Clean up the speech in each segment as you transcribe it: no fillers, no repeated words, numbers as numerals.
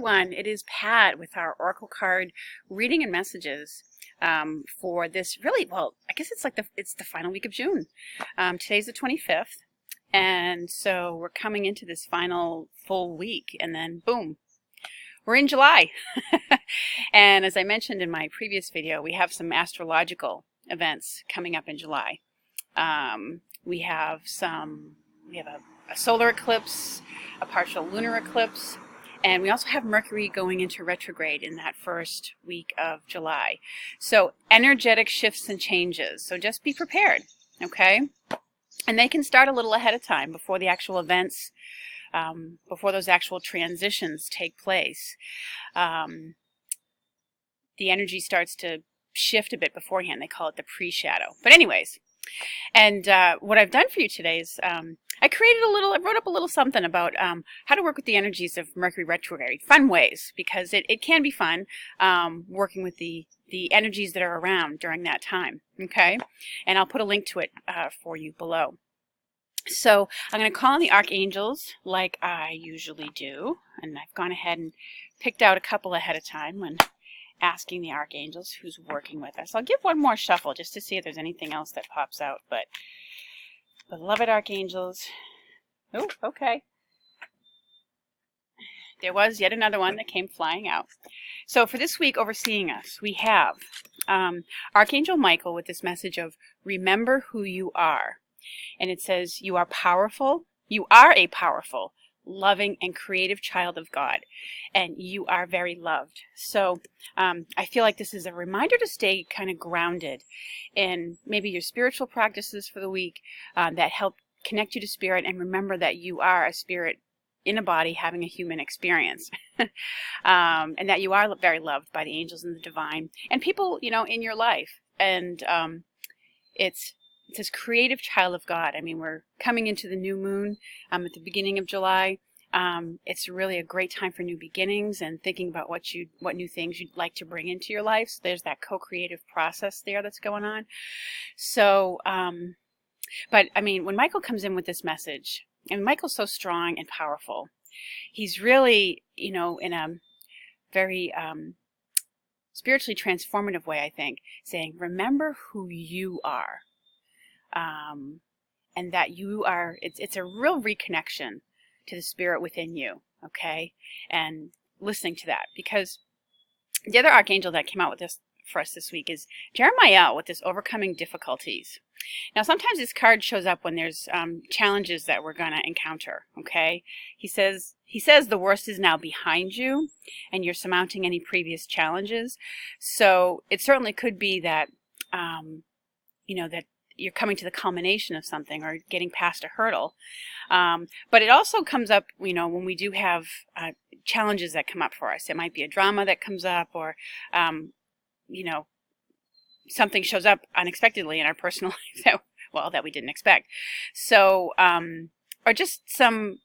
Everyone, it is Pat with our Oracle card reading and messages for this really, well, I guess it's the final week of June. Today's the 25th, and so we're coming into this final full week, and then boom, we're in July. And as I mentioned in my previous video, we have some astrological events coming up in July. We have a solar eclipse, a partial lunar eclipse, and we also have Mercury going into retrograde in that first week of July. So energetic shifts and changes. So just be prepared, okay? And they can start a little ahead of time before the actual events, before those actual transitions take place. The energy starts to shift a bit beforehand. They call it the pre-shadow. But anyways, and what I've done for you today is I wrote up a little something about how to work with the energies of Mercury retrograde. Fun ways, because it can be fun working with the energies that are around during that time, okay? And I'll put a link to it for you below. So I'm going to call on the archangels like I usually do, and I've gone ahead and picked out a couple ahead of time when asking the archangels who's working with us. I'll give one more shuffle just to see if there's anything else that pops out, but beloved archangels. Oh, okay. There was yet another one that came flying out. So for this week, overseeing us, we have Archangel Michael with this message of remember who you are. And it says, you are powerful. You are a powerful, loving, and creative child of God. And you are very loved. So I feel like this is a reminder to stay kind of grounded in maybe your spiritual practices for the week that help connect you to spirit, and remember that you are a spirit in a body having a human experience. And that you are very loved by the angels and the divine and people, you know, in your life. And it says creative child of God. I mean, we're coming into the new moon at the beginning of July. It's really a great time for new beginnings and thinking about what new things you'd like to bring into your life. So there's that co-creative process there that's going on. So, but I mean, when Michael comes in with this message, and Michael's so strong and powerful, he's really, you know, in a very spiritually transformative way, I think, saying, remember who you are. And that you are, it's a real reconnection to the spirit within you, okay? And listening to that, because the other archangel that came out with this for us this week is Jeremiah with this overcoming difficulties. Now, sometimes this card shows up when there's challenges that we're going to encounter, okay? He says the worst is now behind you, and you're surmounting any previous challenges. So it certainly could be that, you know, that you're coming to the culmination of something or getting past a hurdle. But it also comes up, you know, when we do have challenges that come up for us. It might be a drama that comes up, or, you know, something shows up unexpectedly in our personal life that we didn't expect. So, or just some,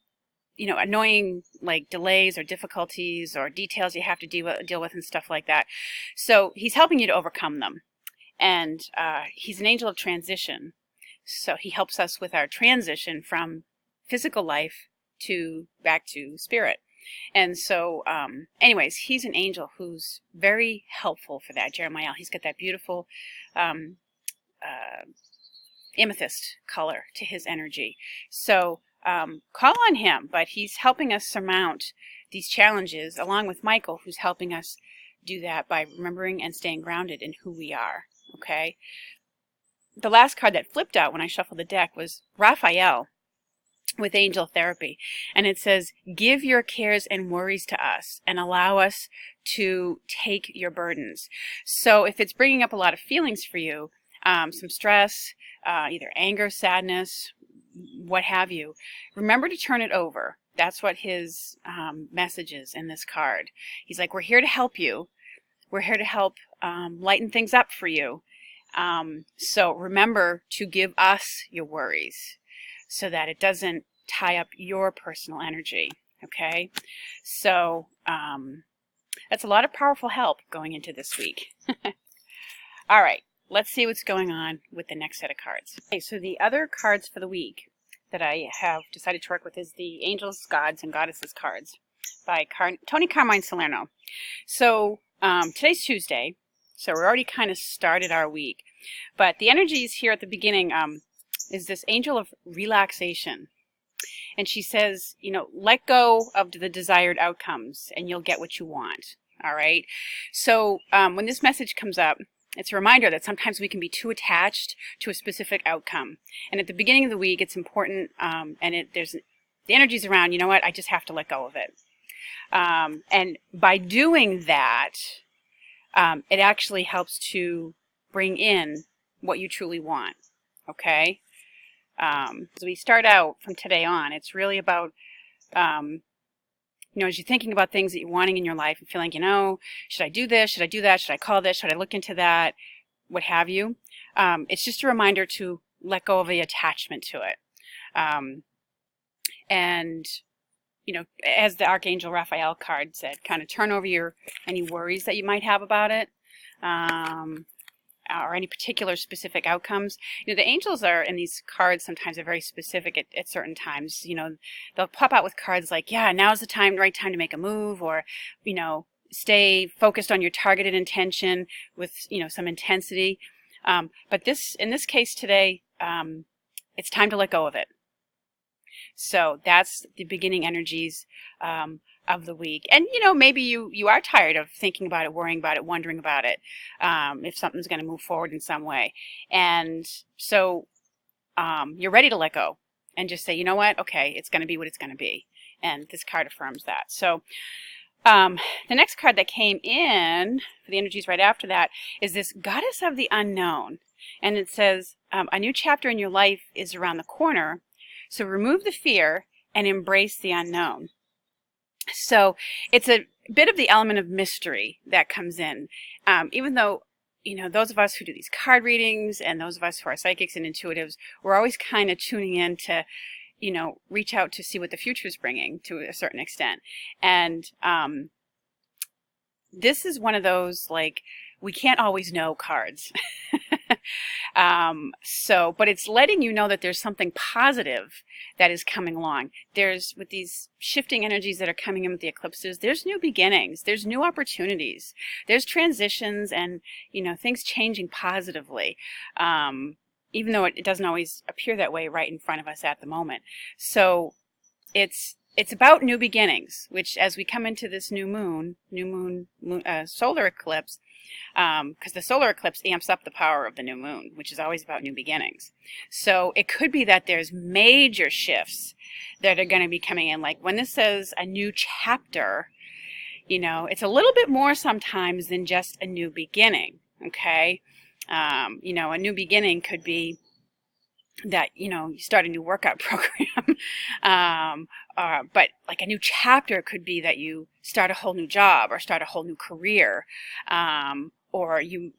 you know, annoying like delays or difficulties or details you have to deal with and stuff like that. So he's helping you to overcome them. And he's an angel of transition. So he helps us with our transition from physical life back to spirit. And so, anyways, he's an angel who's very helpful for that, Jeremiah. He's got that beautiful amethyst color to his energy. So call on him, but he's helping us surmount these challenges, along with Michael, who's helping us do that by remembering and staying grounded in who we are, okay? The last card that flipped out when I shuffled the deck was Raphael with Angel Therapy, and it says, give your cares and worries to us and allow us to take your burdens. So if it's bringing up a lot of feelings for you, some stress, either anger, sadness, what have you, remember to turn it over. That's what his message is in this card. He's like, we're here to help you. We're here to help lighten things up for you. So remember to give us your worries so that it doesn't tie up your personal energy, okay? So that's a lot of powerful help going into this week. All right, let's see what's going on with the next set of cards. Okay, so the other cards for the week that I have decided to work with is the Angels, Gods, and Goddesses cards. by Tony Carmine Salerno. So today's Tuesday, so we're already kind of started our week. But the energies here at the beginning is this angel of relaxation. And she says, let go of the desired outcomes and you'll get what you want. All right. So when this message comes up, it's a reminder that sometimes we can be too attached to a specific outcome. And at the beginning of the week, it's important, and there's the energies around, you know what, I just have to let go of it. And by doing that, it actually helps to bring in what you truly want. Okay? As we start out from today on, it's really about, as you're thinking about things that you're wanting in your life and feeling, should I do this? Should I do that? Should I call this? Should I look into that? What have you? It's just a reminder to let go of the attachment to it. And, as the Archangel Raphael card said, kind of turn over any worries that you might have about it. Or any particular specific outcomes. The angels are in these cards sometimes are very specific at certain times. They'll pop out with cards like, yeah, now's the right time to make a move, or, stay focused on your targeted intention with, some intensity. But in this case today, it's time to let go of it. So that's the beginning energies of the week. And, maybe you are tired of thinking about it, worrying about it, wondering about it, if something's going to move forward in some way. And so you're ready to let go and just say, you know what? Okay, it's going to be what it's going to be. And this card affirms that. So the next card that came in for the energies right after that is this Goddess of the Unknown. And it says, a new chapter in your life is around the corner. So remove the fear and embrace the unknown. So it's a bit of the element of mystery that comes in. Even though, those of us who do these card readings and those of us who are psychics and intuitives, we're always kind of tuning in to, reach out to see what the future is bringing to a certain extent. And this is one of those, like, we can't always know cards. But it's letting you know that there's something positive that is coming along. With these shifting energies that are coming in with the eclipses, there's new beginnings, there's new opportunities, there's transitions and, things changing positively. Even though it doesn't always appear that way right in front of us at the moment. So it's about new beginnings, which as we come into this new moon solar eclipse, because the solar eclipse amps up the power of the new moon, which is always about new beginnings. So it could be that there's major shifts that are going to be coming in. Like when this says a new chapter, it's a little bit more sometimes than just a new beginning, okay? A new beginning could be that, you start a new workout program. But like a new chapter could be that you start a whole new job or start a whole new career. Or you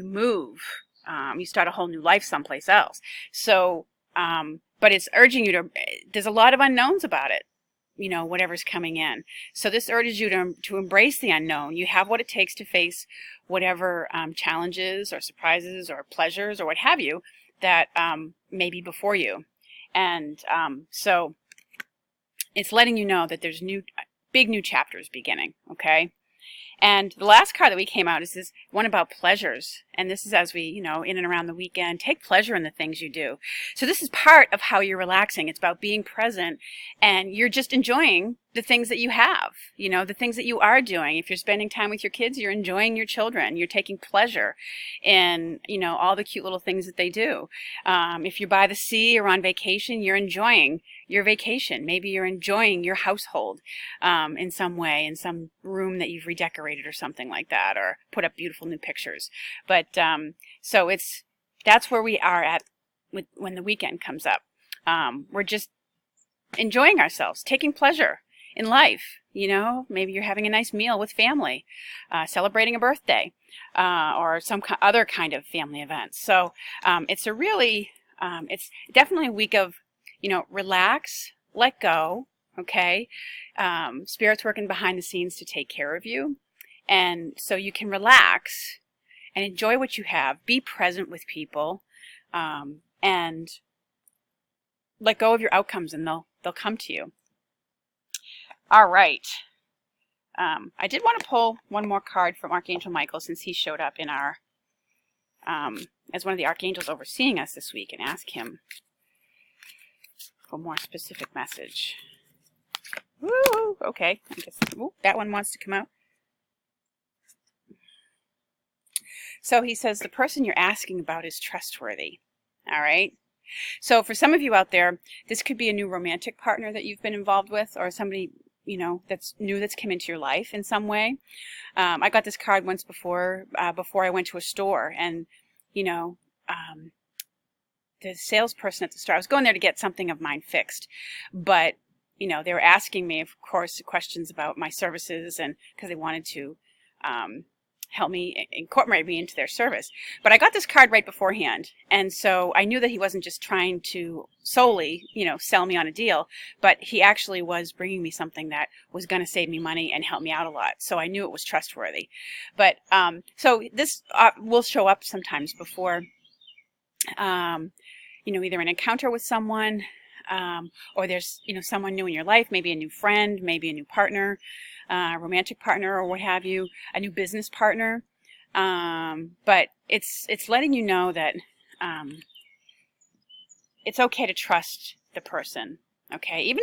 move, you start a whole new life someplace else. So, but it's urging you there's a lot of unknowns about it, whatever's coming in. So this urges you to embrace the unknown. You have what it takes to face whatever challenges or surprises or pleasures or what have you that may be before you. And so it's letting you know that there's big new chapters beginning, okay? And the last card that we came out is this one about pleasures. And this is as we, in and around the weekend, take pleasure in the things you do. So this is part of how you're relaxing. It's about being present and you're just enjoying the things that you have, the things that you are doing. If you're spending time with your kids, you're enjoying your children. You're taking pleasure in, all the cute little things that they do. If you're by the sea or on vacation, you're enjoying your vacation. Maybe you're enjoying your household in some way, in some room that you've redecorated or something like that, or put up beautiful new pictures. But so that's where we are at when the weekend comes up. We're just enjoying ourselves, taking pleasure in life. Maybe you're having a nice meal with family, celebrating a birthday, or some other kind of family event. So it's definitely a week of, relax, let go, okay? Spirit's working behind the scenes to take care of you. And so you can relax and enjoy what you have, be present with people, and let go of your outcomes and they'll come to you. All right. I did want to pull one more card from Archangel Michael since he showed up in our as one of the archangels overseeing us this week, and ask him for more specific message. Woo! Okay, I guess that one wants to come out. So he says the person you're asking about is trustworthy. All right. So for some of you out there, this could be a new romantic partner that you've been involved with, or somebody, you know, that's new, that's come into your life in some way. I got this card once before I went to a store, and you know, the salesperson at the store, I was going there to get something of mine fixed, but you know, they were asking me, of course, questions about my services, and because they wanted to help me incorporate me into their service. But I got this card right beforehand, and so I knew that he wasn't just trying to solely, you know, sell me on a deal, but he actually was bringing me something that was going to save me money and help me out a lot. So I knew it was trustworthy. But so this will show up sometimes before, you know, either an encounter with someone, or there's, you know, someone new in your life, maybe a new friend, maybe a new partner, romantic partner, or what have you, a new business partner. But it's letting you know that it's okay to trust the person. Okay,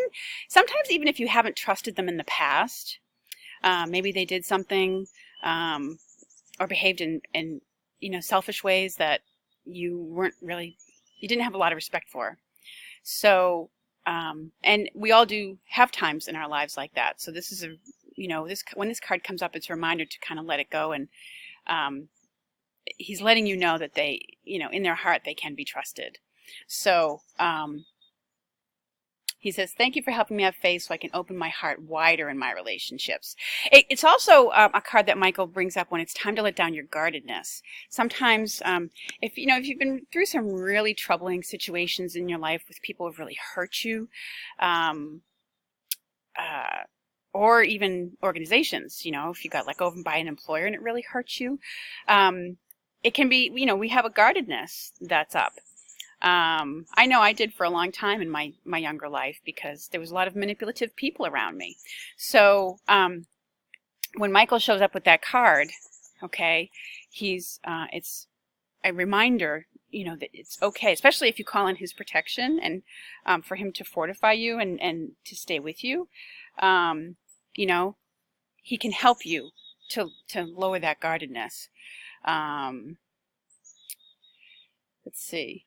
sometimes even if you haven't trusted them in the past, maybe they did something or behaved in you know, selfish ways that you didn't have a lot of respect for. So, and we all do have times in our lives like that. So this is you know, when this card comes up, it's a reminder to kind of let it go. And he's letting you know that they, you know, in their heart, they can be trusted. So he says, thank you for helping me have faith so I can open my heart wider in my relationships. It's also a card that Michael brings up when it's time to let down your guardedness. Sometimes if you've been through some really troubling situations in your life with people who have really hurt you, or even organizations, you know, if you got let go by an employer and it really hurts you, it can be, you know, we have a guardedness that's up. I know I did for a long time in my younger life because there was a lot of manipulative people around me. So when Michael shows up with that card, okay, it's a reminder, you know, that it's okay, especially if you call on his protection and for him to fortify you and to stay with you. You know, he can help you to lower that guardedness. Let's see.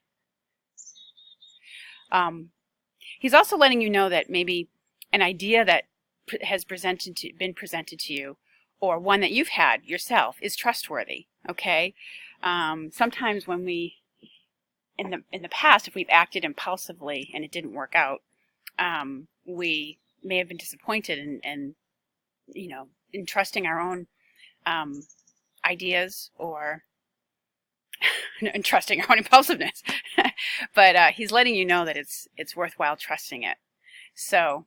He's also letting you know that maybe an idea that has been presented to you, or one that you've had yourself, is trustworthy. Okay. Sometimes when in the past, if we've acted impulsively and it didn't work out, we may have been disappointed and you know, in trusting our own ideas, or and trusting our own impulsiveness. But he's letting you know that it's worthwhile trusting it. So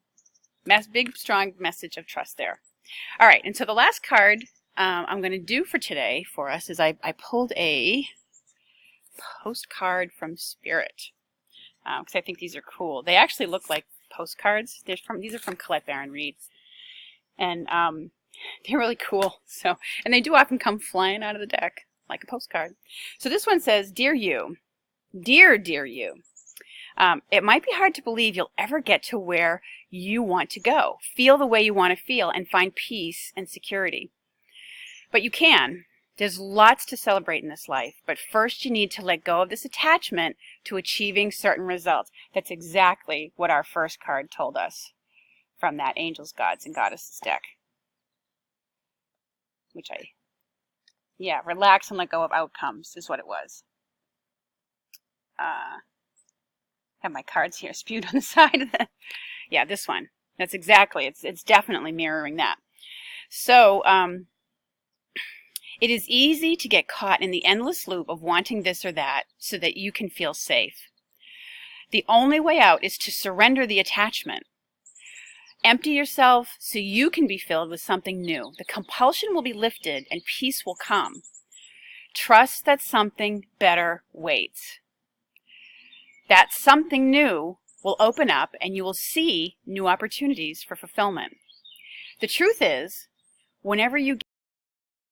big strong message of trust there. All right, and so the last card I'm going to do for today for us is I pulled a postcard from Spirit, because I think these are cool. They actually look like postcards. These are from Colette Baron Reid, and they're really cool. So, and they do often come flying out of the deck like a postcard. So this one says, "Dear you, dear you, it might be hard to believe you'll ever get to where you want to go, feel the way you want to feel, and find peace and security. But you can. There's lots to celebrate in this life, but first you need to let go of this attachment to achieving certain results." That's exactly what our first card told us from that Angels, Gods, and Goddesses deck. Relax and let go of outcomes is what it was. Have my cards here spewed on the side of the... Yeah, this one. That's exactly, it's definitely mirroring that. So, it is easy to get caught in the endless loop of wanting this or that so that you can feel safe. The only way out is to surrender the attachment. Empty yourself so you can be filled with something new. The compulsion will be lifted and peace will come. Trust that something better waits. That something new will open up and you will see new opportunities for fulfillment. The truth is, whenever you